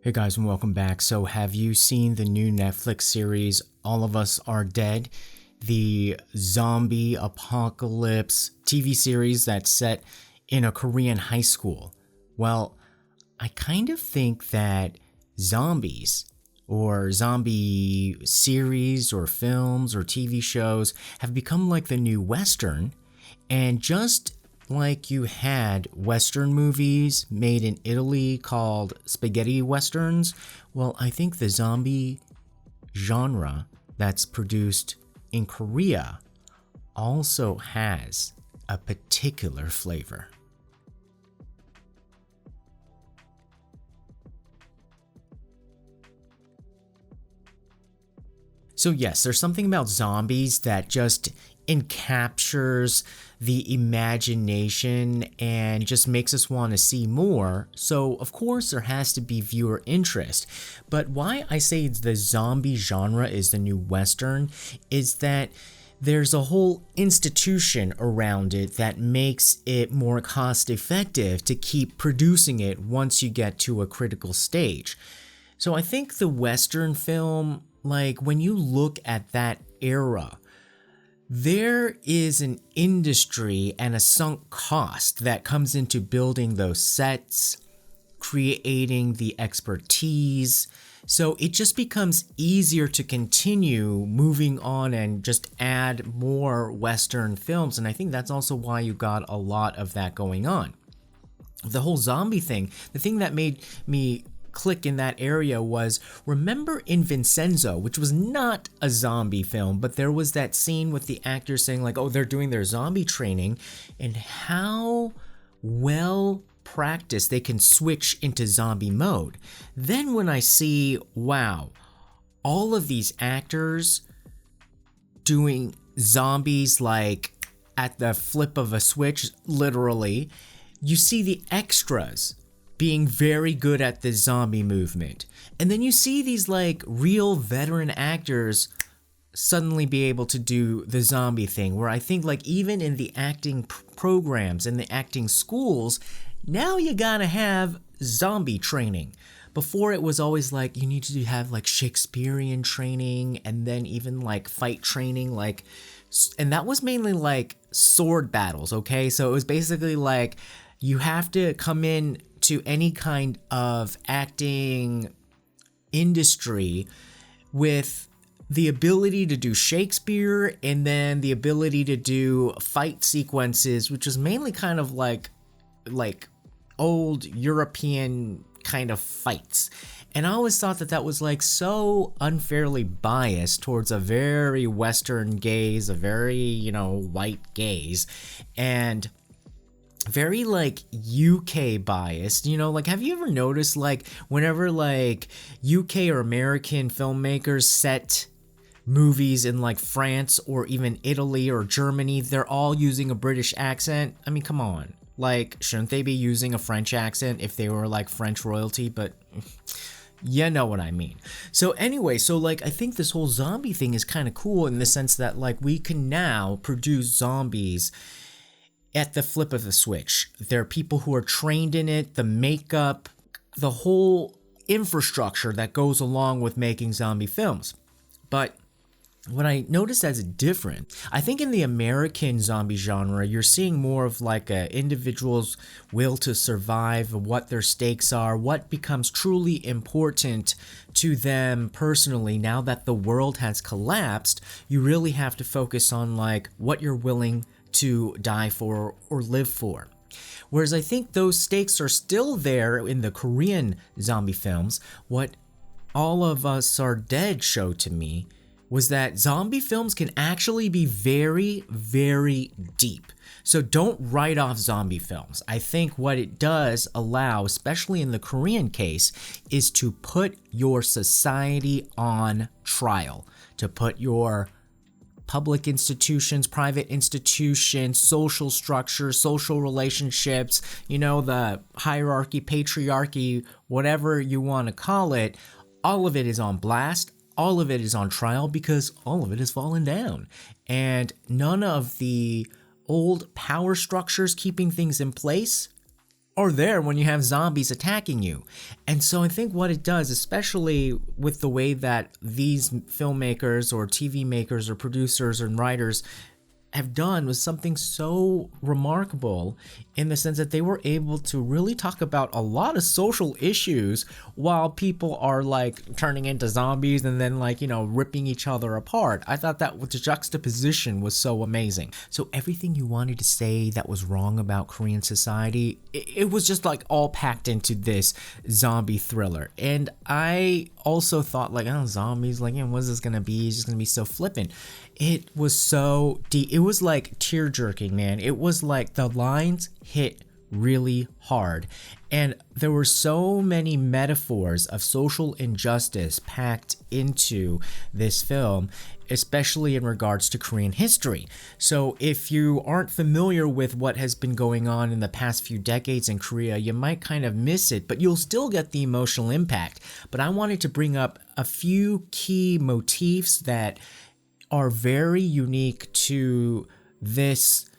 Hey guys, and welcome back. So have you seen the new Netflix series, All of Us Are Dead? The zombie apocalypse TV series that's set in a Korean high school. Well, I kind of think that zombies or zombie series or films or TV shows have become like the new Western, and just like you had Western movies made in Italy called spaghetti westerns, well, I think the zombie genre that's produced in Korea also has a particular flavor. So yes, there's something about zombies that just encaptures the imagination and just makes us want to see more. So of course there has to be viewer interest. But why I say the zombie genre is the new Western is that there's a whole institution around it that makes it more cost effective to keep producing it once you get to a critical stage. So I think the Western film, like when you look at that era, there is an industry and a sunk cost that comes into building those sets, creating the expertise. So it just becomes easier to continue moving on and just add more Western films. And I think that's also why you got a lot of that going on. The whole zombie thing, the thing that made me click in that area was, remember in Vincenzo, which was not a zombie film, but there was that scene with the actors saying like, oh, they're doing their zombie training, and how well practiced they can switch into zombie mode. Then when I see, wow, all of these actors doing zombies like at the flip of a switch, literally, you see the extras being very good at the zombie movement. And then you see these like real veteran actors suddenly be able to do the zombie thing, where I think like even in the acting programs and the acting schools, now you gotta have zombie training. Before it was always like you need to have like Shakespearean training and then even like fight training, like, and that was mainly like sword battles, okay? So it was basically like you have to come in to any kind of acting industry with the ability to do Shakespeare and then the ability to do fight sequences, which is mainly kind of like old European kind of fights. And I always thought that that was like so unfairly biased towards a very Western gaze, a very, white gaze, and very like UK biased, like have you ever noticed like whenever like UK or American filmmakers set movies in like France or even Italy or Germany, they're all using a British accent? I mean, come on. Like, shouldn't they be using a French accent if they were like French royalty? But you know what I mean. So anyway, so like I think this whole zombie thing is kind of cool in the sense that like we can now produce zombies at the flip of the switch. There are people who are trained in it, the makeup, the whole infrastructure that goes along with making zombie films. But what I noticed as different, I think in the American zombie genre, you're seeing more of like a individual's will to survive, what their stakes are, what becomes truly important to them personally. Now that the world has collapsed, you really have to focus on like what you're willing to die for or live for. Whereas I think those stakes are still there in the Korean zombie films. What All of Us Are Dead showed to me was that zombie films can actually be very, very deep. So don't write off zombie films. I think what it does allow, especially in the Korean case, is to put your society on trial, to put your public institutions, private institutions, social structures, social relationships, the hierarchy, patriarchy, whatever you want to call it, all of it is on blast. All of it is on trial because all of it has fallen down. And none of the old power structures keeping things in place are there when you have zombies attacking you. And so I think what it does, especially with the way that these filmmakers or TV makers or producers and writers have done, was something so remarkable in the sense that they were able to really talk about a lot of social issues while people are like turning into zombies and then like, ripping each other apart. I thought that the juxtaposition was so amazing. So everything you wanted to say that was wrong about Korean society, it was just like all packed into this zombie thriller. And I also thought like, oh, zombies, like, what is this gonna be? It's just gonna be so flippant. It was so deep. It was like tear jerking, man. It was like the lines hit really hard. And there were so many metaphors of social injustice packed into this film, especially in regards to Korean history. So if you aren't familiar with what has been going on in the past few decades in Korea, you might kind of miss it, but you'll still get the emotional impact. But I wanted to bring up a few key motifs that are very unique to this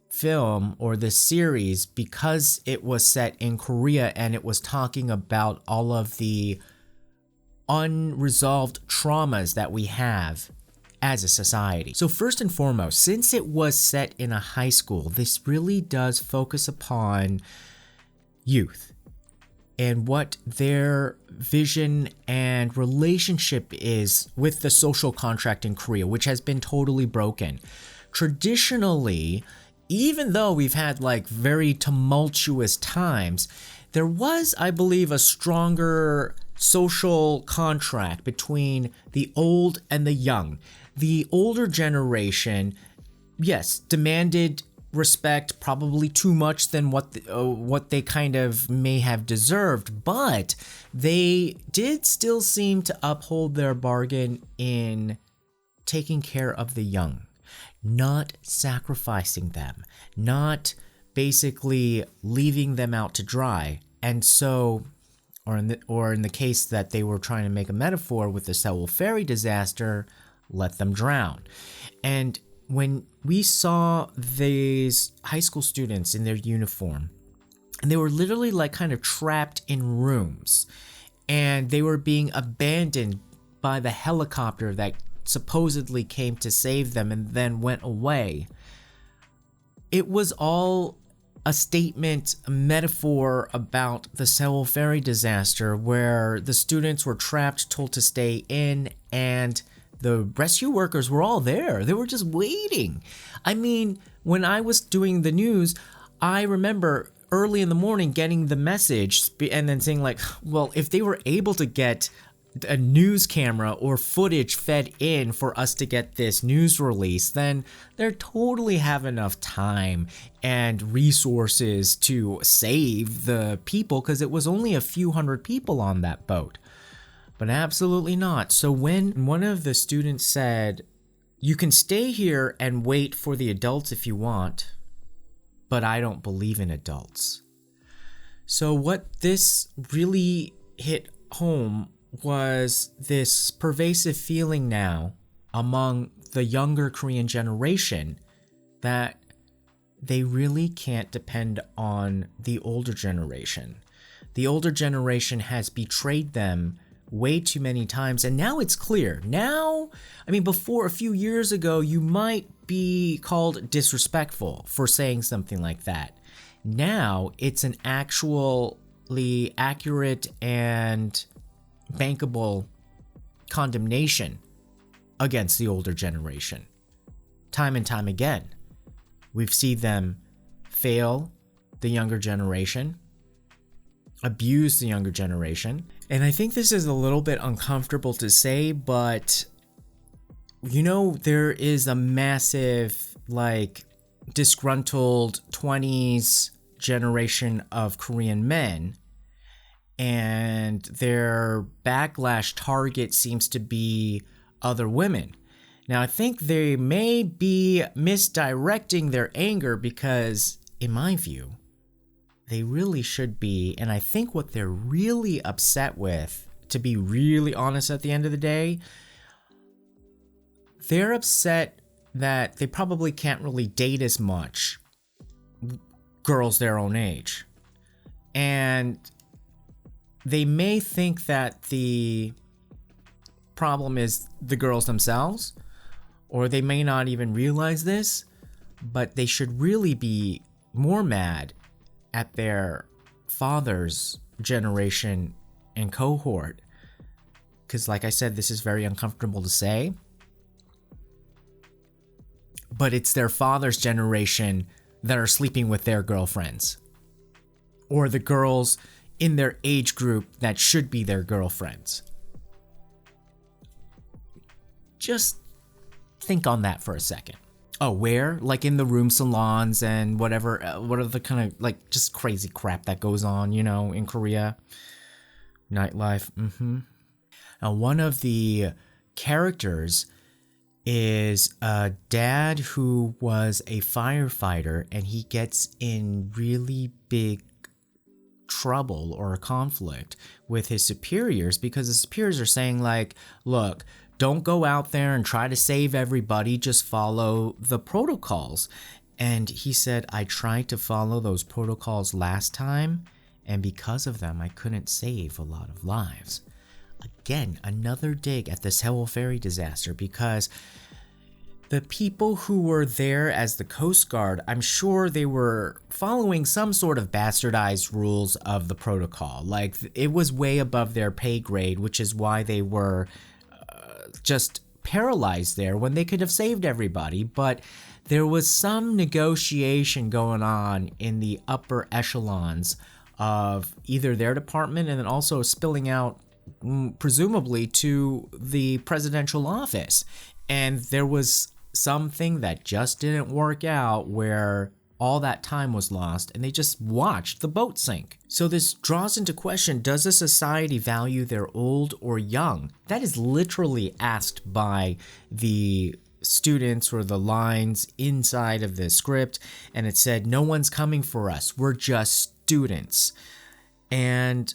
film or this series because it was set in Korea and it was talking about all of the unresolved traumas that we have as a society. So first and foremost, since it was set in a high school, this really does focus upon youth and what their vision and relationship is with the social contract in Korea, which has been totally broken. Traditionally, even though we've had like very tumultuous times, there was, I believe, a stronger social contract between the old and the young. The older generation, yes, demanded respect, probably too much than what they kind of may have deserved, but they did still seem to uphold their bargain in taking care of the young, not sacrificing them, not basically leaving them out to dry. And so, or in the case that they were trying to make a metaphor with the Seoul ferry disaster, let them drown. And when we saw these high school students in their uniform, and they were literally like kind of trapped in rooms, and they were being abandoned by the helicopter that supposedly came to save them and then went away. It was all a statement, a metaphor about the Seoul ferry disaster where the students were trapped, told to stay in, and the rescue workers were all there. They were just waiting. I mean, when I was doing the news, I remember early in the morning getting the message and then saying like, well, if they were able to get a news camera or footage fed in for us to get this news release, then they totally have enough time and resources to save the people, because it was only a few hundred people on that boat. But absolutely not. So when one of the students said, you can stay here and wait for the adults if you want, but I don't believe in adults. So what this really hit home was this pervasive feeling now among the younger Korean generation that they really can't depend on the older generation. The older generation has betrayed them way too many times, and now it's clear. Now, I mean, before a few years ago, you might be called disrespectful for saying something like that. Now, it's an actually accurate and bankable condemnation against the older generation. Time and time again, we've seen them fail the younger generation, abuse the younger generation. And I think this is a little bit uncomfortable to say, but there is a massive disgruntled 20s generation of Korean men, and their backlash target seems to be other women. Now, I think they may be misdirecting their anger because, in my view, they really should be, and I think what they're really upset with, to be really honest at the end of the day, they're upset that they probably can't really date as much girls their own age. And they may think that the problem is the girls themselves, or they may not even realize this, but they should really be more mad at their father's generation and cohort. Because like I said, this is very uncomfortable to say, but it's their father's generation that are sleeping with their girlfriends, or the girls in their age group that should be their girlfriends. Just think on that for a second. Oh, where? Like in the room salons and whatever, what are the kind of like just crazy crap that goes on, you know, in Korea? Nightlife. Now, one of the characters is a dad who was a firefighter, and he gets in really big trouble or a conflict with his superiors because the superiors are saying like, look, don't go out there and try to save everybody, just follow the protocols. And he said, I tried to follow those protocols last time, and because of them, I couldn't save a lot of lives. Again, another dig at the Seoul ferry disaster, because the people who were there as the Coast Guard, I'm sure they were following some sort of bastardized rules of the protocol. Like, it was way above their pay grade, which is why they were just paralyzed there when they could have saved everybody. But there was some negotiation going on in the upper echelons of either their department and then also spilling out presumably to the presidential office. And there was something that just didn't work out where all that time was lost and they just watched the boat sink. So this draws into question, does a society value their old or young? That is literally asked by the students or the lines inside of the script, and it said, no one's coming for us, we're just students. And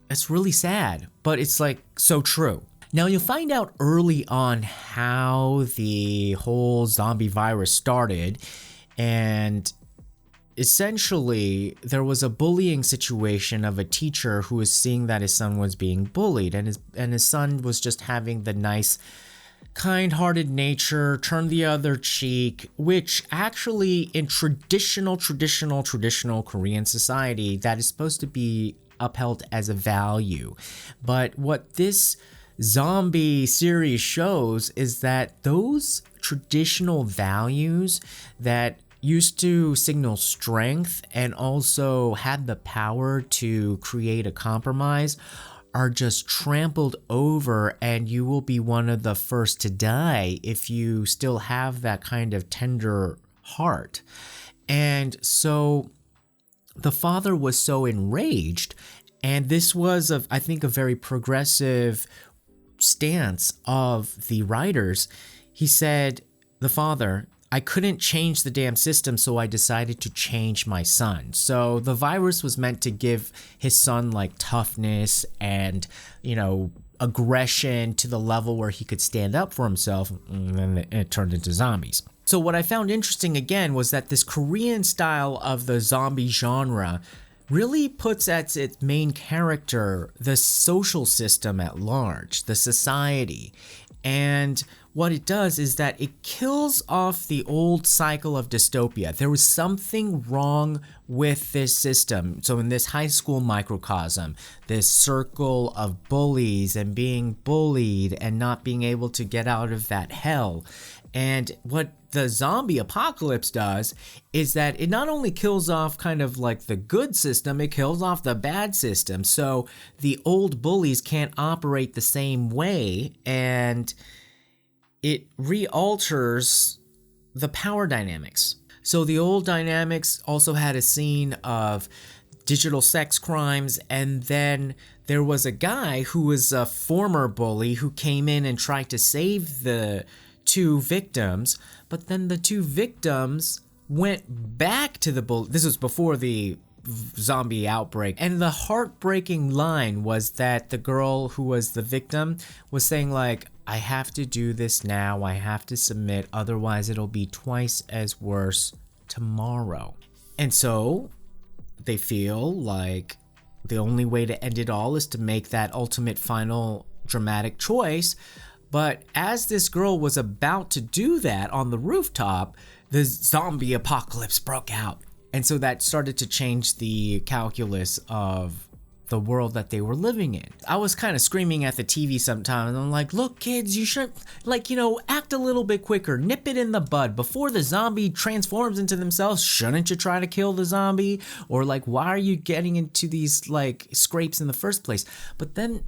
it's really sad, but it's like so true. Now you'll find out early on how the whole zombie virus started, and essentially there was a bullying situation of a teacher who was seeing that his son was being bullied, and his son was just having the nice kind-hearted nature, turn the other cheek, which actually in traditional Korean society that is supposed to be upheld as a value. But what this zombie series shows is that those traditional values that used to signal strength and also had the power to create a compromise are just trampled over, and you will be one of the first to die if you still have that kind of tender heart. And so the father was so enraged, and this was, I think, a very progressive stance of the writers. He said, the father, I couldn't change the damn system, so I decided to change my son. So the virus was meant to give his son like toughness and, you know, aggression to the level where he could stand up for himself, and then it turned into zombies. So what I found interesting again was that this Korean style of the zombie genre really puts as its main character the social system at large, the society. And what it does is that it kills off the old cycle of dystopia. There was something wrong with this system. So in this high school microcosm, this circle of bullies and being bullied and not being able to get out of that hell. And what the zombie apocalypse does is that it not only kills off kind of like the good system, it kills off the bad system. So the old bullies can't operate the same way, and it re-alters the power dynamics. So the old dynamics also had a scene of digital sex crimes, and then there was a guy who was a former bully who came in and tried to save the two victims, but then the two victims went back to the bully. This was before the zombie outbreak, and the heartbreaking line was that the girl who was the victim was saying like, I have to do this now, I have to submit, otherwise it'll be twice as worse tomorrow. And so they feel like the only way to end it all is to make that ultimate final dramatic choice. But as this girl was about to do that on the rooftop, the zombie apocalypse broke out. And so that started to change the calculus of the world that they were living in. I was kind of screaming at the TV sometimes, and I'm like, look, kids, you should, like, act a little bit quicker, nip it in the bud before the zombie transforms into themselves. Shouldn't you try to kill the zombie? Or like, why are you getting into these like scrapes in the first place? But then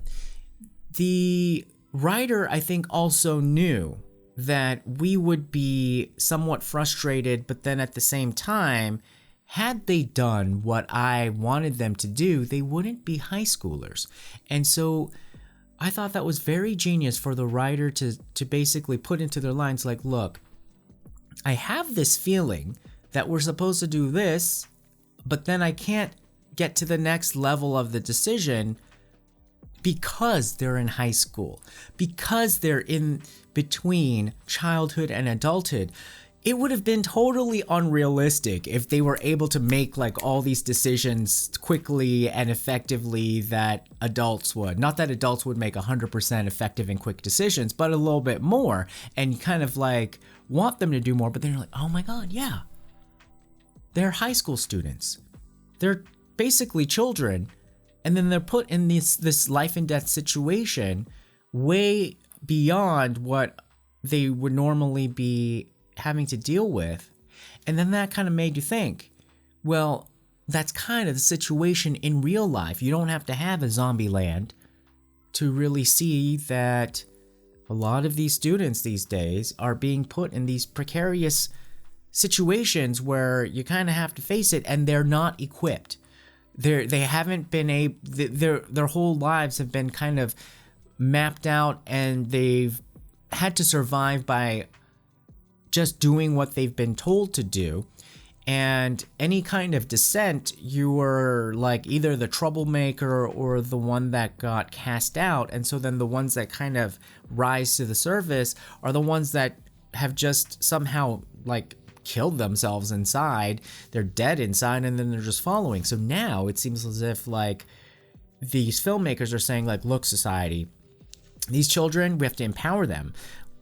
the writer, I think, also knew that we would be somewhat frustrated, but then at the same time, had they done what I wanted them to do, they wouldn't be high schoolers. And so I thought that was very genius for the writer to basically put into their lines like, look, I have this feeling that we're supposed to do this, but then I can't get to the next level of the decision because they're in high school, because they're in between childhood and adulthood. It would have been totally unrealistic if they were able to make like all these decisions quickly and effectively that adults would. Not that adults would make 100% effective and quick decisions, but a little bit more, and kind of like want them to do more, but they're like, oh my God, yeah. They're high school students. They're basically children, and then they're put in this life and death situation way beyond what they would normally be having to deal with. And then that kind of made you think, well, that's kind of the situation in real life. You don't have to have a zombie land to really see that a lot of these students these days are being put in these precarious situations where you kind of have to face it, and they're not equipped. They haven't been their whole lives have been kind of mapped out, and they've had to survive by just doing what they've been told to do. And any kind of dissent, you were like either the troublemaker or the one that got cast out. And so then the ones that kind of rise to the surface are the ones that have just somehow like killed themselves inside. They're dead inside, and then they're just following. So now it seems as if like these filmmakers are saying like, look, society, these children, we have to empower them,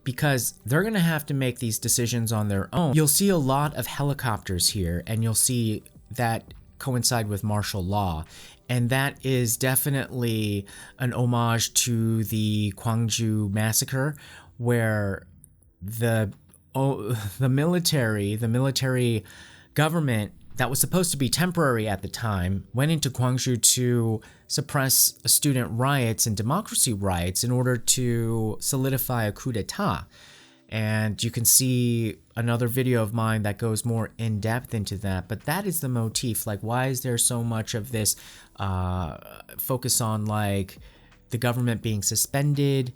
because they're going to have to make these decisions on their own. You'll see a lot of helicopters here, and you'll see that coincide with martial law. And that is definitely an homage to the Gwangju massacre, where the military government that was supposed to be temporary at the time went into Gwangju to suppress student riots and democracy riots in order to solidify a coup d'etat. And you can see another video of mine that goes more in depth into that, but that is the motif. Like, why is there so much of this focus on like the government being suspended?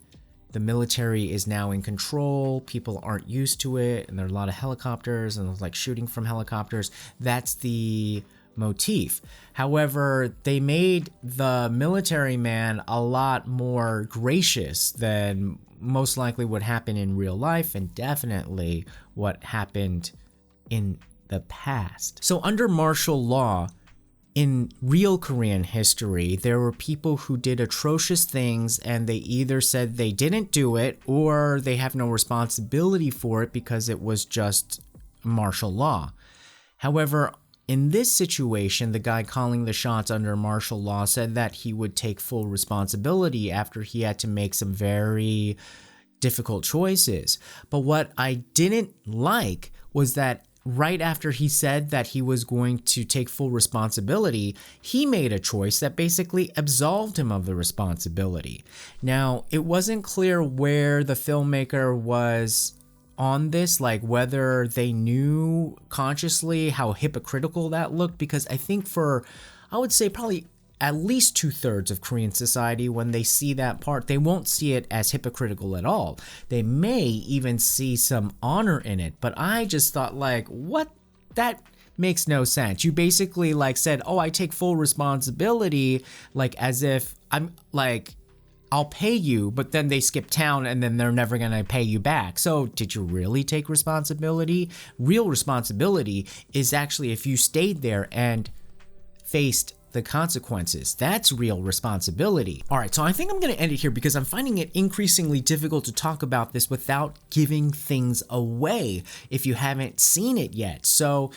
The military is now in control. People aren't used to it, and there are a lot of helicopters and like shooting from helicopters. That's the motif. However, they made the military man a lot more gracious than most likely would happen in real life, and definitely what happened in the past. So under martial law, in real Korean history, there were people who did atrocious things, and they either said they didn't do it or they have no responsibility for it because it was just martial law. However, in this situation, the guy calling the shots under martial law said that he would take full responsibility after he had to make some very difficult choices. But what I didn't like was that right after he said that he was going to take full responsibility, he made a choice that basically absolved him of the responsibility. Now, it wasn't clear where the filmmaker was on this, like whether they knew consciously how hypocritical that looked, because I think for, I would say probably at least 2/3 of Korean society, when they see that part, they won't see it as hypocritical at all. They may even see some honor in it, but I just thought like, what? That makes no sense. You basically like said, oh, I take full responsibility, like as if I'm like, I'll pay you, but then they skip town and then they're never gonna pay you back. So did you really take responsibility? Real responsibility is actually if you stayed there and faced the consequences. That's real responsibility. All right, so I think I'm going to end it here because I'm finding it increasingly difficult to talk about this without giving things away if you haven't seen it yet. So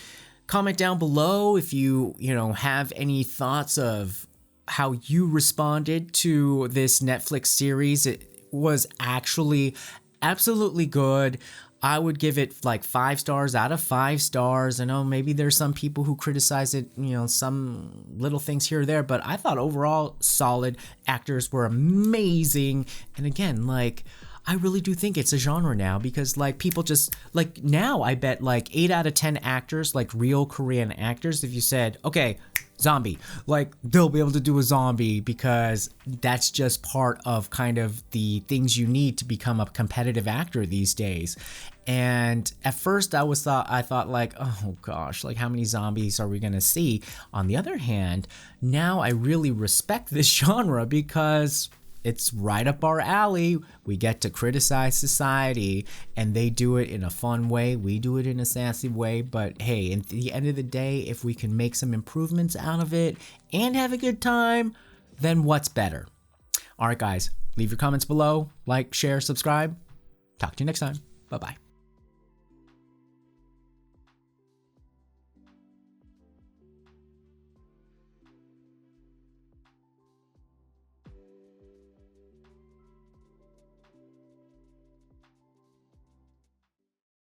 comment down below if you have any thoughts of how you responded to this Netflix series. It was actually absolutely good. I would give it like 5 stars out of 5 stars. I know maybe there's some people who criticize it, some little things here or there, but I thought overall solid. Actors were amazing. And again, like, I really do think it's a genre now because like people just like now I bet like 8 out of 10 actors, like real Korean actors, if you said, okay, zombie, like they'll be able to do a zombie because that's just part of kind of the things you need to become a competitive actor these days. And at first I thought like, oh gosh, like how many zombies are we gonna see? On the other hand, now I really respect this genre because it's right up our alley. We get to criticize society and they do it in a fun way. We do it in a sassy way. But hey, at the end of the day, if we can make some improvements out of it and have a good time, then what's better? All right, guys, leave your comments below, like, share, subscribe. Talk to you next time. Bye-bye.